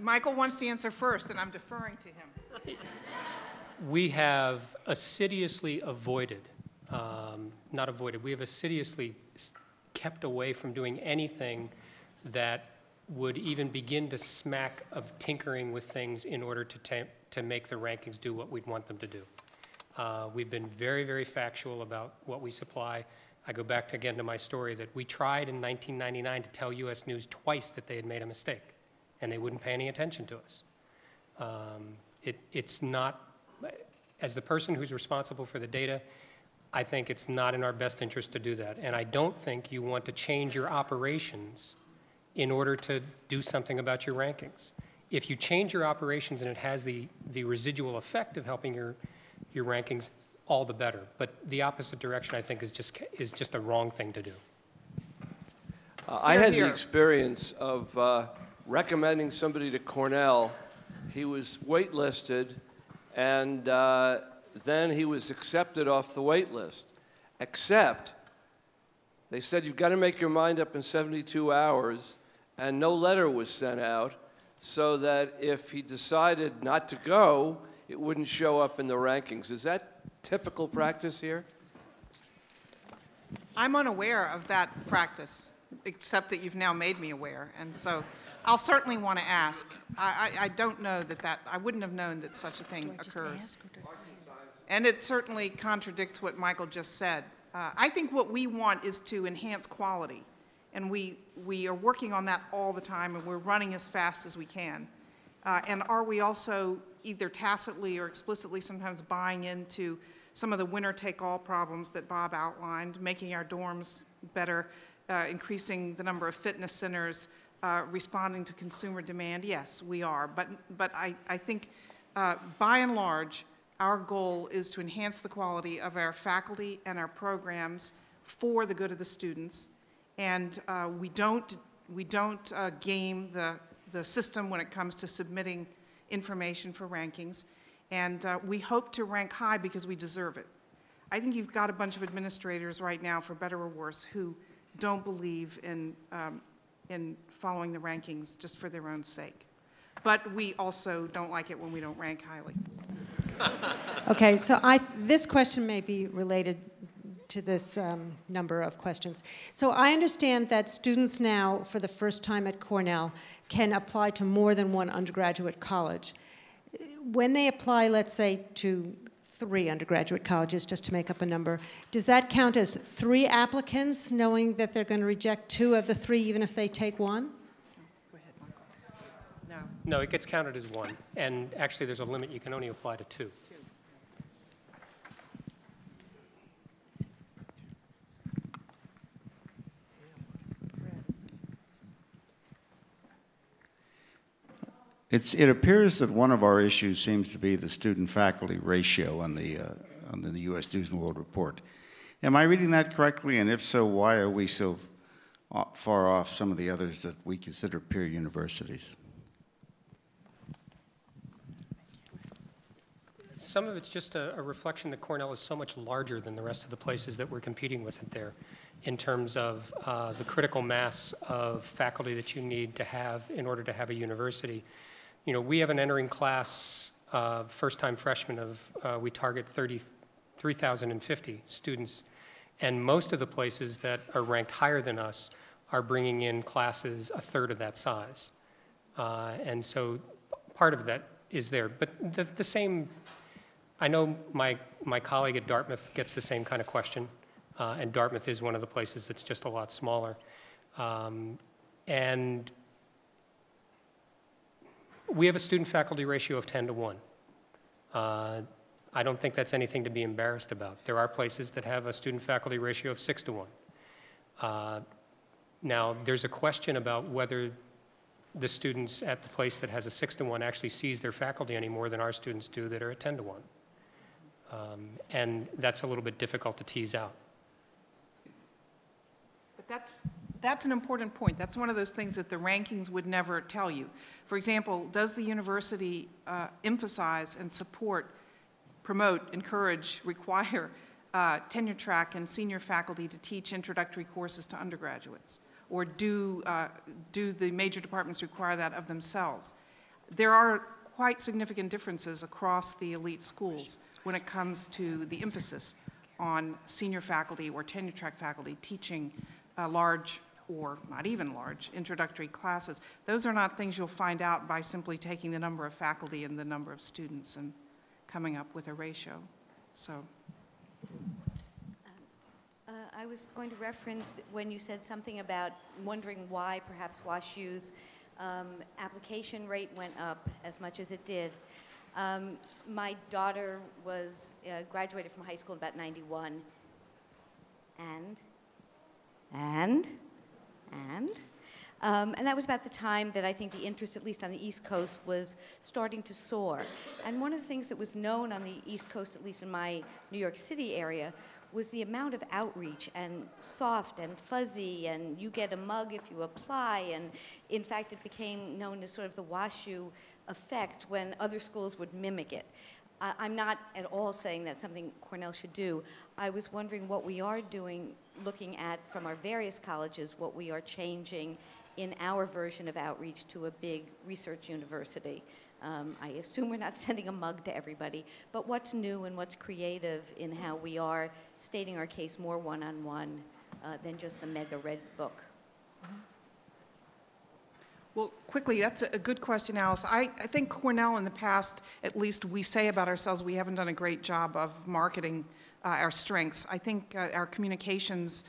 Michael wants to answer first, and I'm deferring to him. We have assiduously avoided, not avoided, we have assiduously kept away from doing anything that would even begin to smack of tinkering with things in order to make the rankings do what we'd want them to do. We've been very, very factual about what we supply. I go back again to my story that we tried in 1999 to tell U.S. News twice that they had made a mistake, and they wouldn't pay any attention to us. It's not, as the person who's responsible for the data, I think it's not in our best interest to do that. And I don't think you want to change your operations in order to do something about your rankings. If you change your operations and it has the residual effect of helping your rankings, all the better. But the opposite direction, I think, is just a wrong thing to do. I had Here. the experience of recommending somebody to Cornell. He was waitlisted, and then he was accepted off the wait list. Except, they said, you've got to make your mind up in 72 hours, and no letter was sent out, so that if he decided not to go, it wouldn't show up in the rankings. Is that typical practice here? I'm unaware of that practice, except that you've now made me aware. And so I'll certainly want to ask. I don't know I wouldn't have known that such a thing occurs. And it certainly contradicts what Michael just said. I think what we want is to enhance quality. And we are working on that all the time, and we're running as fast as we can. And are we also either tacitly or explicitly sometimes buying into some of the winner-take-all problems that Bob outlined, making our dorms better, increasing the number of fitness centers, responding to consumer demand? Yes, we are. But I think, by and large, our goal is to enhance the quality of our faculty and our programs for the good of the students. And we don't game the system when it comes to submitting information for rankings. And we hope to rank high because we deserve it. I think you've got a bunch of administrators right now, for better or worse, who don't believe in following the rankings just for their own sake. But we also don't like it when we don't rank highly. Okay, so this question may be related to this number of questions. So I understand that students now, for the first time at Cornell, can apply to more than one undergraduate college. When they apply, let's say, to 3 undergraduate colleges, just to make up a number, does that count as 3 applicants, knowing that they're going to reject 2 of the 3, even if they take 1? Go ahead, Michael. No, it gets counted as 1. And actually, there's a limit. You can only apply to 2. It appears that one of our issues seems to be the student-faculty ratio on the U.S. News and World Report. Am I reading that correctly? And if so, why are we so far off some of the others that we consider peer universities? Some of it's just a reflection that Cornell is so much larger than the rest of the places that we're competing with it there, in terms of the critical mass of faculty that you need to have in order to have a university. You know, we have an entering class, first-time freshmen of, we target 33,050 students, and most of the places that are ranked higher than us are bringing in classes a third of that size. And so part of that is there. But the same, I know my colleague at Dartmouth gets the same kind of question, and Dartmouth is one of the places that's just a lot smaller. And we have a student-faculty ratio of 10 to 1. I don't think that's anything to be embarrassed about. There are places that have a student-faculty ratio of 6 to 1. Now, there's a question about whether the students at the place that has a 6 to 1 actually sees their faculty any more than our students do that are at 10 to 1. And that's a little bit difficult to tease out. But that's an important point. That's one of those things that the rankings would never tell you. For example, does the university emphasize and support, promote, encourage, require tenure track and senior faculty to teach introductory courses to undergraduates? Or do the major departments require that of themselves? There are quite significant differences across the elite schools when it comes to the emphasis on senior faculty or tenure track faculty teaching large or not even large introductory classes. Those are not things you'll find out by simply taking the number of faculty and the number of students and coming up with a ratio. So. I was going to reference when you said something about wondering why perhaps WashU's application rate went up as much as it did. My daughter was graduated from high school in about '91, And that was about the time that I think the interest, at least on the East Coast, was starting to soar. And one of the things that was known on the East Coast, at least in my New York City area, was the amount of outreach and soft and fuzzy, and you get a mug if you apply. And in fact, it became known as sort of the WashU effect when other schools would mimic it. I'm not at all saying that's something Cornell should do. I was wondering what we are doing, looking at from our various colleges, what we are changing in our version of outreach to a big research university. I assume we're not sending a mug to everybody, but what's new and what's creative in how we are stating our case more one-on-one than just the mega red book? Well, quickly, that's a good question, Alice. I think Cornell in the past, at least we say about ourselves, we haven't done a great job of marketing our strengths. I think our communications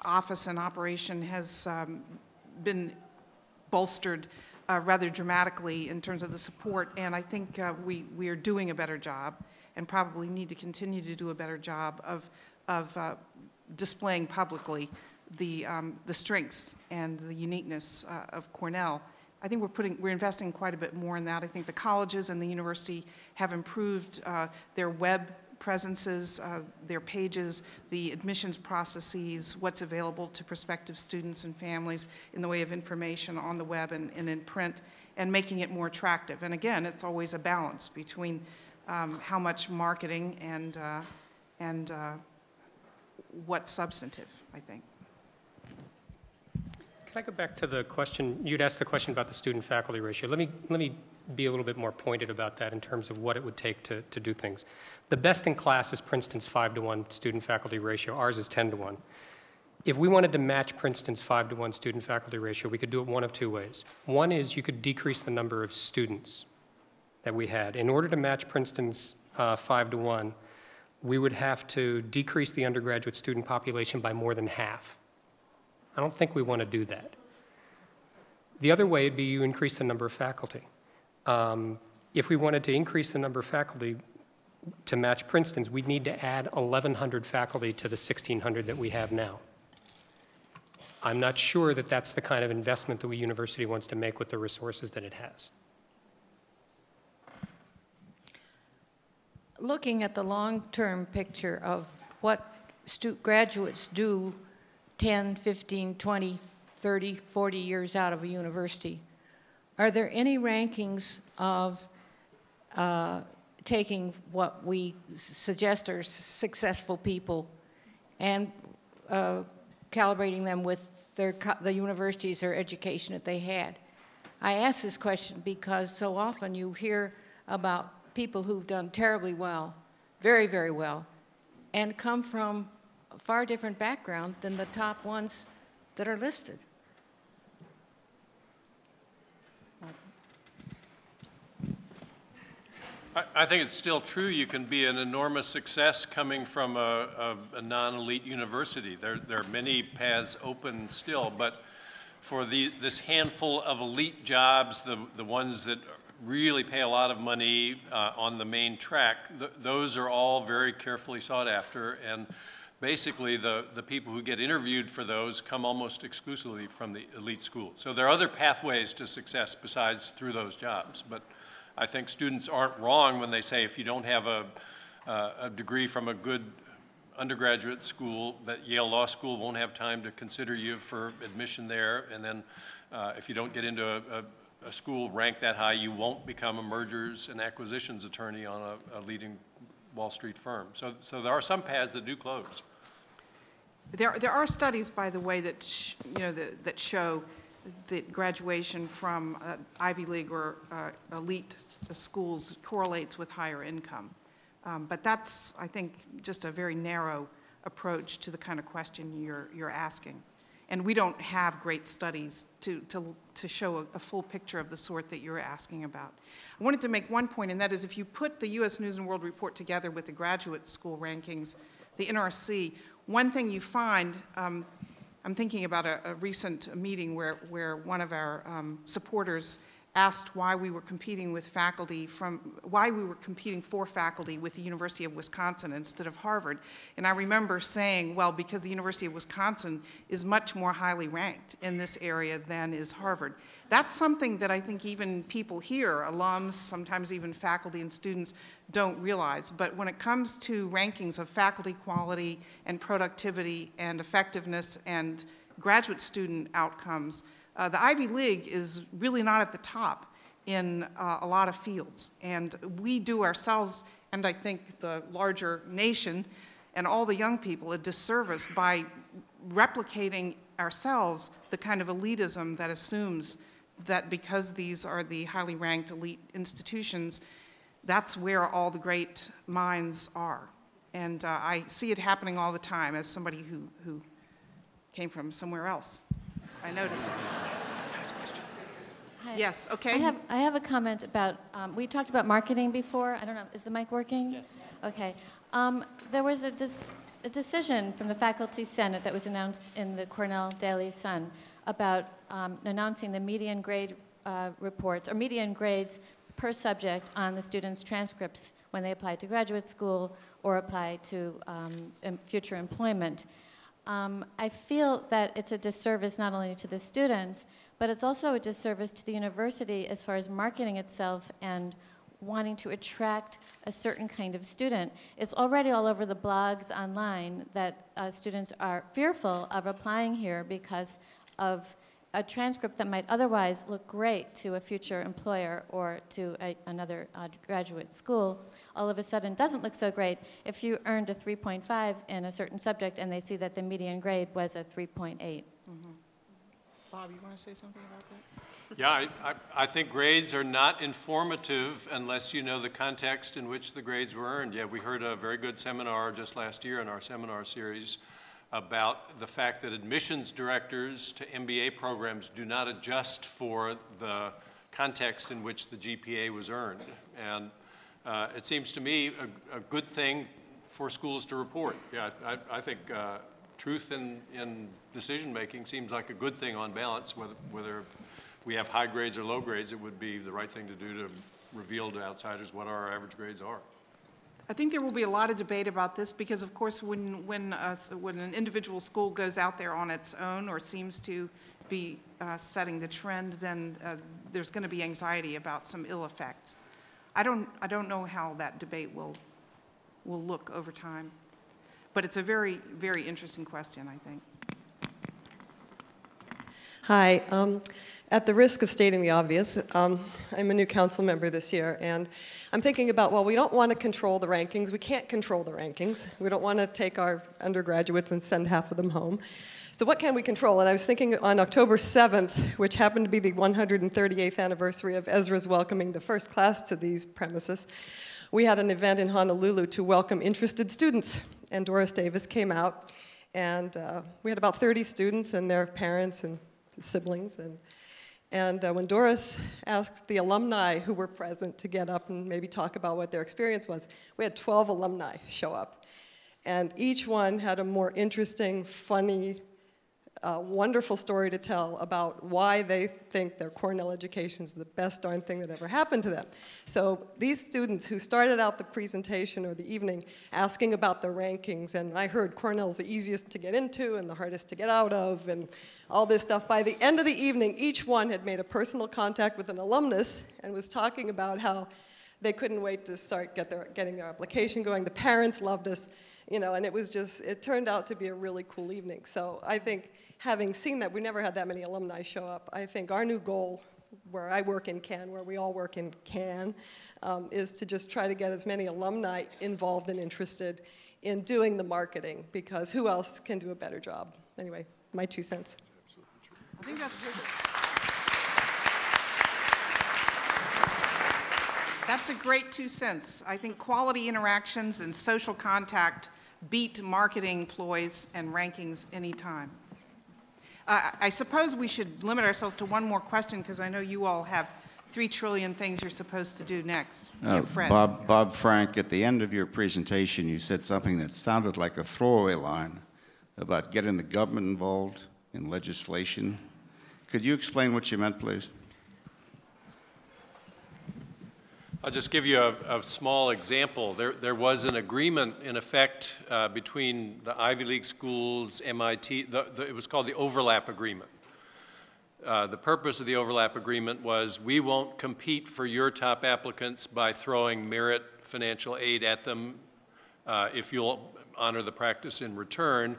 office and operation has been bolstered rather dramatically in terms of the support, and I think we are doing a better job and probably need to continue to do a better job of displaying publicly the strengths and the uniqueness of Cornell. I think we're investing quite a bit more in that. I think the colleges and the university have improved their web presences, their pages, the admissions processes, what's available to prospective students and families in the way of information on the web and in print, and making it more attractive. And again, it's always a balance between how much marketing and what's substantive, I think. Can I go back to the question, you'd asked the question about the student-faculty ratio. Let me be a little bit more pointed about that in terms of what it would take to do things. The best in class is Princeton's 5-to-1 student-faculty ratio. Ours is 10-to-1. If we wanted to match Princeton's 5-to-1 student-faculty ratio, we could do it one of two ways. One is you could decrease the number of students that we had. In order to match Princeton's 5-to-1, we would have to decrease the undergraduate student population by more than half. I don't think we want to do that. The other way would be you increase the number of faculty. If we wanted to increase the number of faculty to match Princeton's, we'd need to add 1,100 faculty to the 1,600 that we have now. I'm not sure that that's the kind of investment that the university wants to make with the resources that it has. Looking at the long-term picture of what graduates do 10, 15, 20, 30, 40 years out of a university, are there any rankings of taking what we suggest are successful people and calibrating them with the universities or education that they had? I ask this question because so often you hear about people who've done terribly well, very, very well, and come from a far different background than the top ones that are listed. I think it's still true you can be an enormous success coming from a non-elite university. There are many paths open still, but for this handful of elite jobs, the ones that really pay a lot of money on the main track, those are all very carefully sought after, and basically the people who get interviewed for those come almost exclusively from the elite school. So there are other pathways to success besides through those jobs, but I think students aren't wrong when they say if you don't have a degree from a good undergraduate school, that Yale Law School won't have time to consider you for admission there, and then if you don't get into a school ranked that high, you won't become a mergers and acquisitions attorney on a leading Wall Street firm. So there are some paths that do close. There are studies, by the way, that that show that graduation from Ivy League or elite schools correlates with higher income. But that's, I think, just a very narrow approach to the kind of question you're asking. And we don't have great studies to show a full picture of the sort that you're asking about. I wanted to make one point, and that is if you put the U.S. News and World Report together with the graduate school rankings, the NRC, one thing you find, I'm thinking about a recent meeting where one of our supporters asked why we were competing with faculty why we were competing for faculty with the University of Wisconsin instead of Harvard. And I remember saying, well, because the University of Wisconsin is much more highly ranked in this area than is Harvard. That's something that I think even people here, alums, sometimes even faculty and students, don't realize. But when it comes to rankings of faculty quality and productivity and effectiveness and graduate student outcomes, the Ivy League is really not at the top in a lot of fields. And we do ourselves, and I think the larger nation and all the young people, a disservice by replicating ourselves the kind of elitism that assumes that because these are the highly ranked elite institutions, that's where all the great minds are. And I see it happening all the time as somebody who came from somewhere else. I notice it. Hi. Yes, okay. I have a comment about, we talked about marketing before. I don't know, is the mic working? Yes. Okay. There was a decision from the Faculty Senate that was announced in the Cornell Daily Sun about announcing the median grade reports, or median grades per subject on the students' transcripts when they apply to graduate school or apply to future employment. I feel that it's a disservice not only to the students, but it's also a disservice to the university as far as marketing itself and wanting to attract a certain kind of student. It's already all over the blogs online that students are fearful of applying here because of a transcript that might otherwise look great to a future employer or to another graduate school, all of a sudden doesn't look so great if you earned a 3.5 in a certain subject and they see that the median grade was a 3.8. Mm-hmm. Bob, you want to say something about that? Yeah, I think grades are not informative unless you know the context in which the grades were earned. Yeah, we heard a very good seminar just last year in our seminar series about the fact that admissions directors to MBA programs do not adjust for the context in which the GPA was earned. And it seems to me a good thing for schools to report. Yeah, I think truth in decision-making seems like a good thing on balance. Whether we have high grades or low grades, it would be the right thing to do to reveal to outsiders what our average grades are. I think there will be a lot of debate about this because, of course, when an individual school goes out there on its own or seems to be setting the trend, then there's going to be anxiety about some ill effects. I don't know how that debate will look over time, but it's a very, very interesting question, I think. Hi. At the risk of stating the obvious, I'm a new council member this year, and I'm thinking about, well, we don't want to control the rankings. We can't control the rankings. We don't want to take our undergraduates and send half of them home. So what can we control? And I was thinking on October 7th, which happened to be the 138th anniversary of Ezra's welcoming the first class to these premises, we had an event in Honolulu to welcome interested students. And Doris Davis came out, and we had about 30 students and their parents and siblings. And when Doris asked the alumni who were present to get up and maybe talk about what their experience was, we had 12 alumni show up. And each one had a more interesting, funny, wonderful story to tell about why they think their Cornell education is the best darn thing that ever happened to them. So these students who started out the presentation or the evening asking about the rankings, and I heard Cornell's the easiest to get into and the hardest to get out of and all this stuff. By the end of the evening, each one had made a personal contact with an alumnus and was talking about how they couldn't wait to start getting their application going. The parents loved us, you know, and it turned out to be a really cool evening. So I think having seen that, we never had that many alumni show up. I think our new goal, where I work in CAN, where we all work in CAN, is to just try to get as many alumni involved and interested in doing the marketing, because who else can do a better job? Anyway, my 2 cents. I think that's a great 2 cents. I think quality interactions and social contact beat marketing ploys and rankings any time. I suppose we should limit ourselves to one more question because I know you all have 3 trillion things you're supposed to do next. Fred. Bob Frank, at the end of your presentation, you said something that sounded like a throwaway line about getting the government involved in legislation. Could you explain what you meant, please? I'll just give you a small example. There was an agreement in effect between the Ivy League schools, MIT, it was called the Overlap Agreement. The purpose of the Overlap Agreement was we won't compete for your top applicants by throwing merit financial aid at them if you'll honor the practice in return.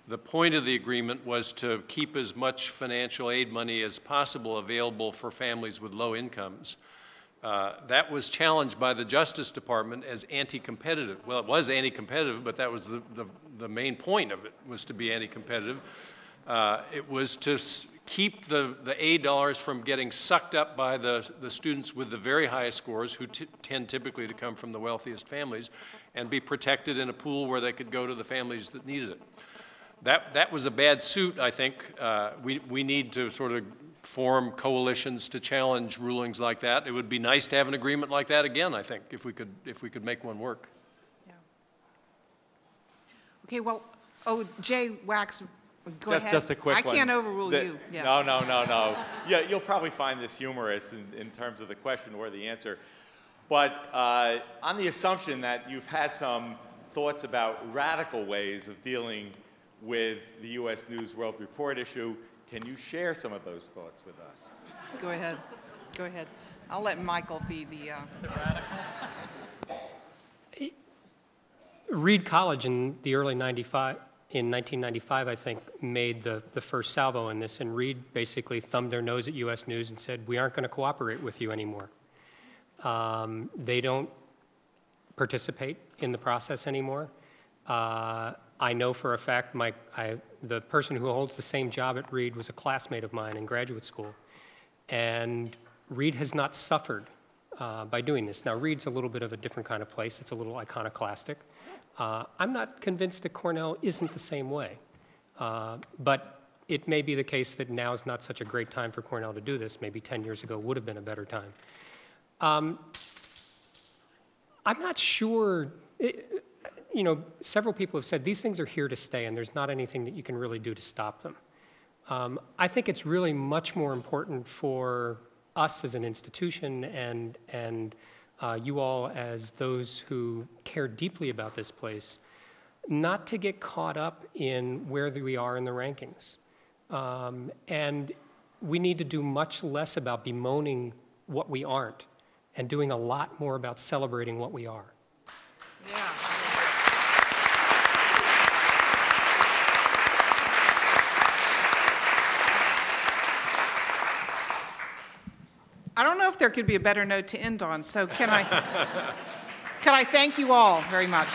The point of the agreement was to keep as much financial aid money as possible available for families with low incomes. That was challenged by the Justice Department as anti-competitive. Well, it was anti-competitive, but that was the main point of it, was to be anti-competitive. It was to keep the aid dollars from getting sucked up by the students with the very highest scores, who tend typically to come from the wealthiest families, and be protected in a pool where they could go to the families that needed it. That was a bad suit, I think. We need to sort of form coalitions to challenge rulings like that. It would be nice to have an agreement like that again, I think, if we could make one work. Yeah. Okay, well, Jay Wax, go ahead. Just a quick one. I can't overrule you. Yeah. No. Yeah, you'll probably find this humorous in terms of the question or the answer. But on the assumption that you've had some thoughts about radical ways of dealing with the U.S. News World Report issue, can you share some of those thoughts with us? Go ahead. Go ahead. I'll let Michael be the radical. Reed College in the early 1995, I think, made the first salvo in this, and Reed basically thumbed their nose at U.S. News and said, we aren't going to cooperate with you anymore. They don't participate in the process anymore. I know for a fact the person who holds the same job at Reed was a classmate of mine in graduate school. And Reed has not suffered by doing this. Now, Reed's a little bit of a different kind of place. It's a little iconoclastic. I'm not convinced that Cornell isn't the same way. But it may be the case that now is not such a great time for Cornell to do this. Maybe 10 years ago would have been a better time. I'm not sure. You know, several people have said these things are here to stay and there's not anything that you can really do to stop them. I think it's really much more important for us as an institution and you all as those who care deeply about this place, not to get caught up in where we are in the rankings. And we need to do much less about bemoaning what we aren't and doing a lot more about celebrating what we are. Yeah. I don't know if there could be a better note to end on, so can I thank you all very much.